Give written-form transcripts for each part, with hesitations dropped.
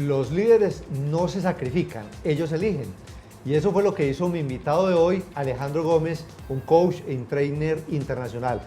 los líderes no se sacrifican, ellos eligen. Y eso fue lo que hizo mi invitado de hoy, Alejandro Gómez, un coach y trainer internacional.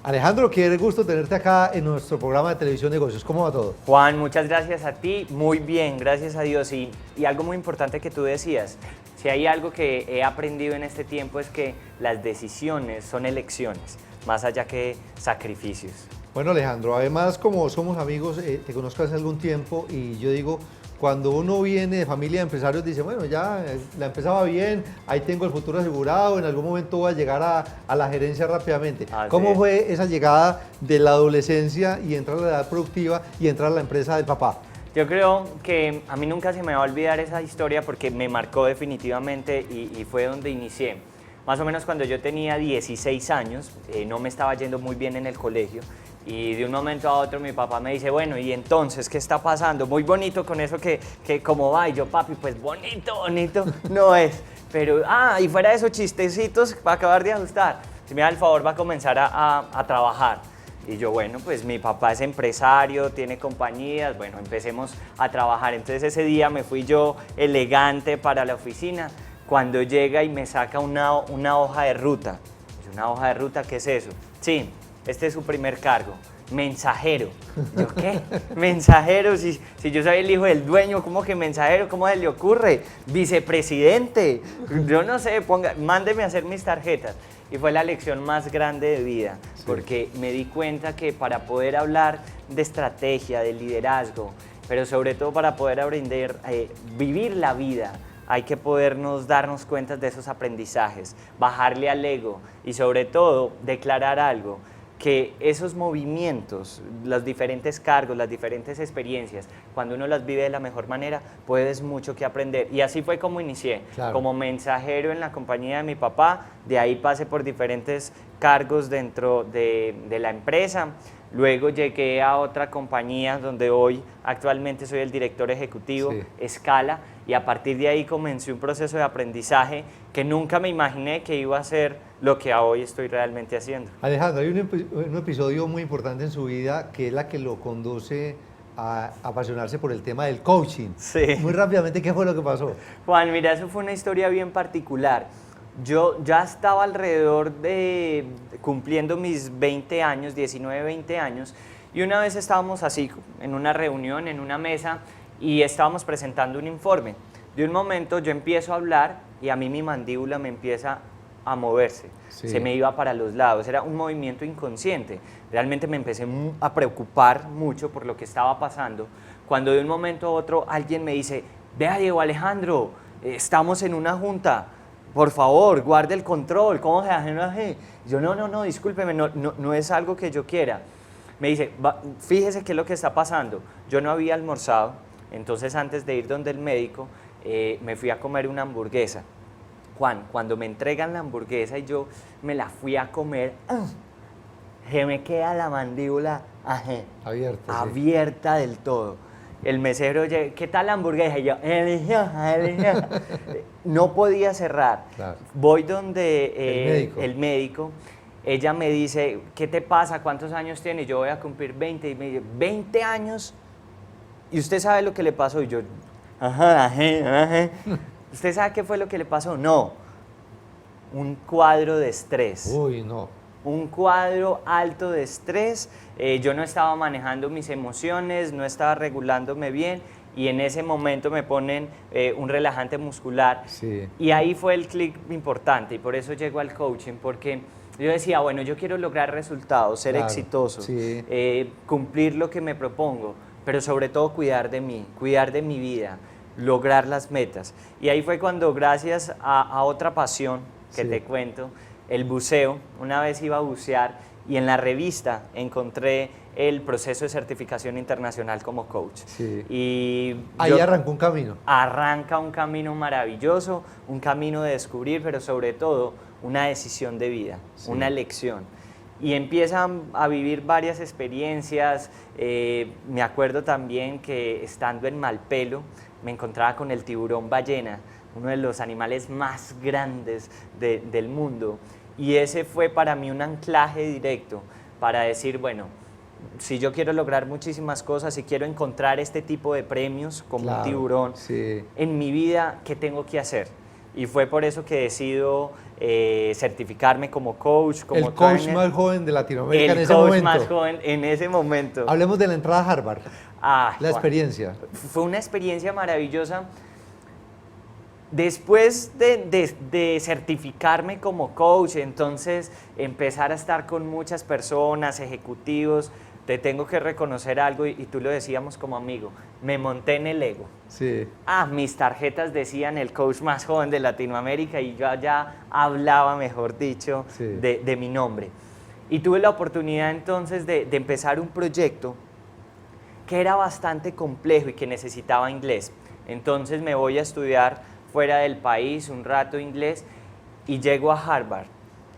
Alejandro, qué gusto tenerte acá en nuestro programa de Televisión Negocios. ¿Cómo va todo? Juan, muchas gracias a ti. Muy bien, gracias a Dios. Y algo muy importante que tú decías, si hay algo que he aprendido en este tiempo es que las decisiones son elecciones, más allá que sacrificios. Bueno, Alejandro, además como somos amigos, te conozco hace algún tiempo y yo digo, cuando uno viene de familia de empresarios, dice, bueno, ya la empresa va bien, ahí tengo el futuro asegurado, en algún momento voy a llegar a la gerencia rápidamente. ¿Cómo fue esa llegada de la adolescencia y entrar a la edad productiva y entrar a la empresa del papá? Yo creo que a mí nunca se me va a olvidar esa historia porque me marcó definitivamente y fue donde inicié. Más o menos cuando yo tenía 16 años, no me estaba yendo muy bien en el colegio. Y de un momento a otro mi papá me dice, bueno, ¿y entonces qué está pasando? Muy bonito con eso que cómo va. Y yo, papi, pues bonito no es. Pero, y fuera de esos chistecitos para acabar de ajustar, si me da el favor va a comenzar a trabajar. Y yo, bueno, pues mi papá es empresario, tiene compañías, bueno, empecemos a trabajar. Entonces ese día me fui yo elegante para la oficina. Cuando llega y me saca una hoja de ruta. ¿Una hoja de ruta qué es eso? Sí. Este es su primer cargo, mensajero. ¿Yo qué? Mensajero, si yo soy el hijo del dueño, ¿cómo que mensajero? ¿Cómo se le ocurre? Vicepresidente. Yo no sé, mándeme a hacer mis tarjetas. Y fue la lección más grande de vida, sí, porque me di cuenta que para poder hablar de estrategia, de liderazgo, pero sobre todo para poder aprender, vivir la vida, hay que podernos darnos cuenta de esos aprendizajes, bajarle al ego y sobre todo declarar algo, que esos movimientos, los diferentes cargos, las diferentes experiencias, cuando uno las vive de la mejor manera, puedes mucho que aprender. Y así fue como inicié, claro, como mensajero en la compañía de mi papá, de ahí pasé por diferentes cargos dentro de la empresa. Luego llegué a otra compañía donde hoy actualmente soy el director ejecutivo, sí, Scala, y a partir de ahí comencé un proceso de aprendizaje que nunca me imaginé que iba a ser lo que hoy estoy realmente haciendo. Alejandro, hay un episodio muy importante en su vida que es la que lo conduce a apasionarse por el tema del coaching. Sí. Muy rápidamente, ¿qué fue lo que pasó? Juan, mira, eso fue una historia bien particular. Yo ya estaba alrededor de cumpliendo mis 20 años, 19, 20 años, y una vez estábamos así en una reunión, en una mesa, y estábamos presentando un informe. De un momento yo empiezo a hablar y a mí mi mandíbula me empieza a moverse, sí, se me iba para los lados, era un movimiento inconsciente. Realmente me empecé a preocupar mucho por lo que estaba pasando, cuando de un momento a otro alguien me dice, vea Diego Alejandro, estamos en una junta, por favor, guarde el control, ¿cómo se hace? Yo, no, discúlpeme, no es algo que yo quiera. Me dice, fíjese qué es lo que está pasando. Yo no había almorzado, entonces antes de ir donde el médico, me fui a comer una hamburguesa. Juan, cuando me entregan la hamburguesa y yo me la fui a comer, se me queda la mandíbula abierta, sí, del todo. El mesero llega, ¿qué tal la hamburguesa? Y yo, deliciosa. No podía cerrar. Claro. Voy donde el médico, ella me dice, ¿qué te pasa? ¿Cuántos años tienes? Yo voy a cumplir 20. Y me dice, ¿20 años? ¿Y usted sabe lo que le pasó? Y yo, ¿Usted sabe qué fue lo que le pasó? No, un cuadro de estrés. Uy, no. Un cuadro alto de estrés, yo no estaba manejando mis emociones, no estaba regulándome bien y en ese momento me ponen un relajante muscular, sí, y ahí fue el clic importante y por eso llego al coaching, porque yo decía, bueno, yo quiero lograr resultados, ser, claro, exitoso, sí, cumplir lo que me propongo, pero sobre todo cuidar de mí, cuidar de mi vida, lograr las metas. Y ahí fue cuando gracias a otra pasión que, sí, te cuento, el buceo, una vez iba a bucear y en la revista encontré el proceso de certificación internacional como coach. Sí. Y ahí arrancó un camino. Arranca un camino maravilloso, un camino de descubrir, pero sobre todo una decisión de vida, sí, una elección. Y empiezan a vivir varias experiencias. Me acuerdo también que estando en Malpelo me encontraba con el tiburón ballena, uno de los animales más grandes del mundo. Y ese fue para mí un anclaje directo para decir, bueno, si yo quiero lograr muchísimas cosas, si quiero encontrar este tipo de premios como un Claro, tiburón sí. en mi vida, ¿qué tengo que hacer? Y fue por eso que decido certificarme como coach, como El coach trainer. más joven de Latinoamérica en El ese coach momento. más joven en ese momento. Hablemos de la entrada a Harvard, Ah, la experiencia. fue una experiencia maravillosa. Después de certificarme como coach, entonces empezar a estar con muchas personas, ejecutivos, te tengo que reconocer algo y tú lo decíamos como amigo, me monté en el ego. Sí. Mis tarjetas decían el coach más joven de Latinoamérica y yo ya hablaba, mejor dicho, Sí. de mi nombre. Y tuve la oportunidad entonces de empezar un proyecto que era bastante complejo y que necesitaba inglés. Entonces me voy a estudiar fuera del país un rato inglés y llego a Harvard,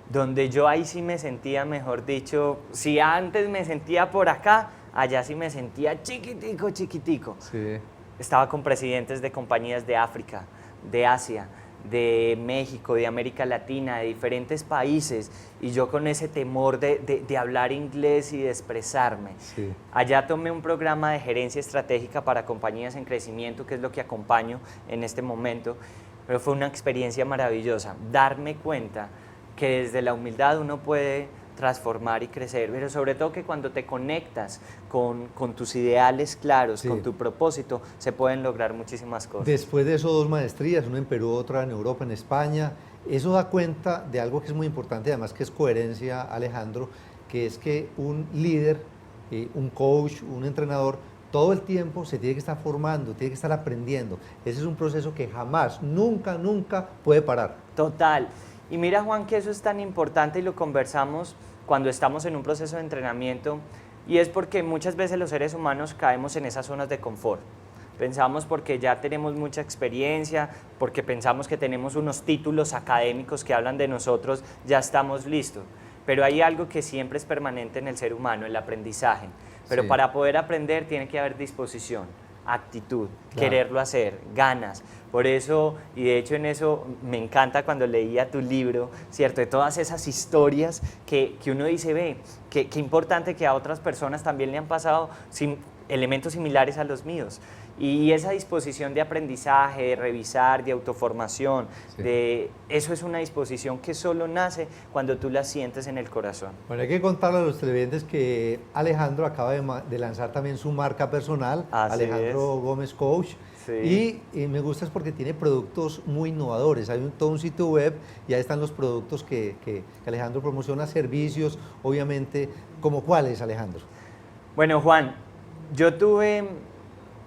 donde yo ahí sí me sentía, mejor dicho, si antes me sentía por acá, allá sí me sentía chiquitico, chiquitico. Sí. Estaba con presidentes de compañías de África, de Asia, de México, de América Latina, de diferentes países, y yo con ese temor de hablar inglés y de expresarme. Sí. Allá tomé un programa de gerencia estratégica para compañías en crecimiento, que es lo que acompaño en este momento, pero fue una experiencia maravillosa, darme cuenta que desde la humildad uno puede transformar y crecer, pero sobre todo que cuando te conectas con tus ideales claros, Sí. con tu propósito, se pueden lograr muchísimas cosas. Después de eso, 2 maestrías, una en Perú, otra en Europa, en España. Eso da cuenta de algo que es muy importante, además que es coherencia, Alejandro, que es que un líder, un coach, un entrenador, todo el tiempo se tiene que estar formando, tiene que estar aprendiendo. Ese es un proceso que jamás, nunca, nunca puede parar. Total. Y mira, Juan, que eso es tan importante y lo conversamos cuando estamos en un proceso de entrenamiento, y es porque muchas veces los seres humanos caemos en esas zonas de confort. Pensamos porque ya tenemos mucha experiencia, porque pensamos que tenemos unos títulos académicos que hablan de nosotros, ya estamos listos. Pero hay algo que siempre es permanente en el ser humano, el aprendizaje. Pero Sí. para poder aprender tiene que haber disposición, actitud, Claro. quererlo hacer, ganas. Por eso, y de hecho en eso me encanta cuando leía tu libro, ¿cierto? De todas esas historias que uno dice, ve, qué importante que a otras personas también le han pasado elementos similares a los míos. Y esa disposición de aprendizaje, de revisar, de autoformación, Sí. eso es una disposición que solo nace cuando tú la sientes en el corazón. Bueno, hay que contarle a los televidentes que Alejandro acaba de lanzar también su marca personal, Así Alejandro Gómez Coach. Sí. Y me gusta es porque tiene productos muy innovadores. Hay todo un sitio web y ahí están los productos que Alejandro promociona, servicios, obviamente. ¿Como cuáles, Alejandro? Bueno, Juan, yo tuve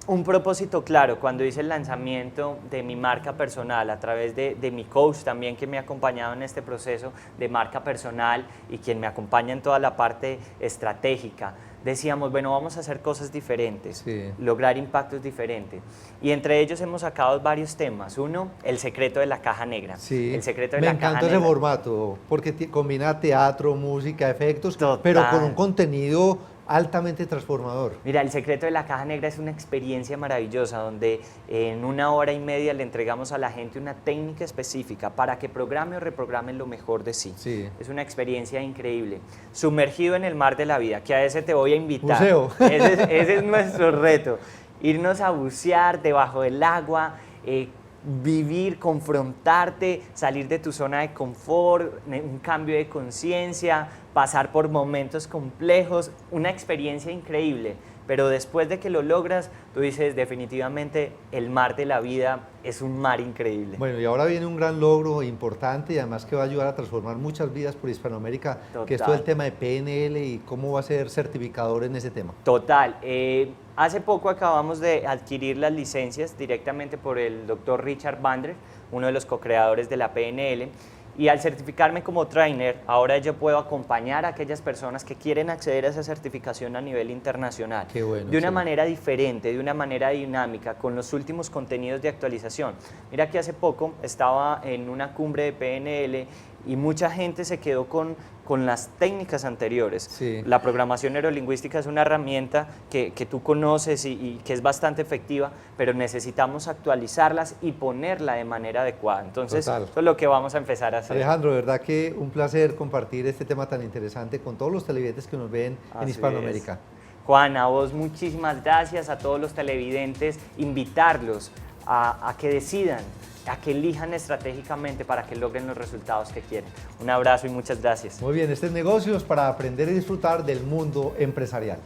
un propósito claro cuando hice el lanzamiento de mi marca personal a través de mi coach también, que me ha acompañado en este proceso de marca personal y quien me acompaña en toda la parte estratégica. Decíamos, bueno, vamos a hacer cosas diferentes, Sí. lograr impactos diferentes. Y entre ellos hemos sacado varios temas. Uno, el secreto de la caja negra. Sí, El secreto de me la caja encantó ese negra. formato, porque combina teatro, música, efectos, Total. pero con un contenido altamente transformador. Mira, el secreto de la caja negra es una experiencia maravillosa donde en 1 hora y media le entregamos a la gente una técnica específica para que programe o reprograme lo mejor de sí. Sí. Es una experiencia increíble. Sumergido en el mar de la vida, que a ese te voy a invitar. Buceo. Ese es nuestro reto. Irnos a bucear debajo del agua, vivir, confrontarte, salir de tu zona de confort, un cambio de conciencia, pasar por momentos complejos, una experiencia increíble. Pero después de que lo logras, tú dices, definitivamente el mar de la vida es un mar increíble. Bueno, y ahora viene un gran logro importante y además que va a ayudar a transformar muchas vidas por Hispanoamérica, que es todo el Total. tema de PNL y cómo va a ser certificador en ese tema. Total. Hace poco acabamos de adquirir las licencias directamente por el doctor Richard Bandler, uno de los co-creadores de la PNL, y al certificarme como trainer, ahora yo puedo acompañar a aquellas personas que quieren acceder a esa certificación a nivel internacional. Qué bueno, de una sí. manera diferente, de una manera dinámica, con los últimos contenidos de actualización. Mira que hace poco estaba en una cumbre de PNL y mucha gente se quedó con las técnicas anteriores. Sí. La programación neurolingüística es una herramienta que tú conoces y que es bastante efectiva, pero necesitamos actualizarlas y ponerla de manera adecuada. Entonces, Total. eso es lo que vamos a empezar a hacer. Alejandro, de verdad que un placer compartir este tema tan interesante con todos los televidentes que nos ven en Así Hispanoamérica. es. Juan, a vos muchísimas gracias, a todos los televidentes, invitarlos a que decidan, a que elijan estratégicamente para que logren los resultados que quieren. Un abrazo y muchas gracias. Muy bien, este es Negocios para aprender y disfrutar del mundo empresarial.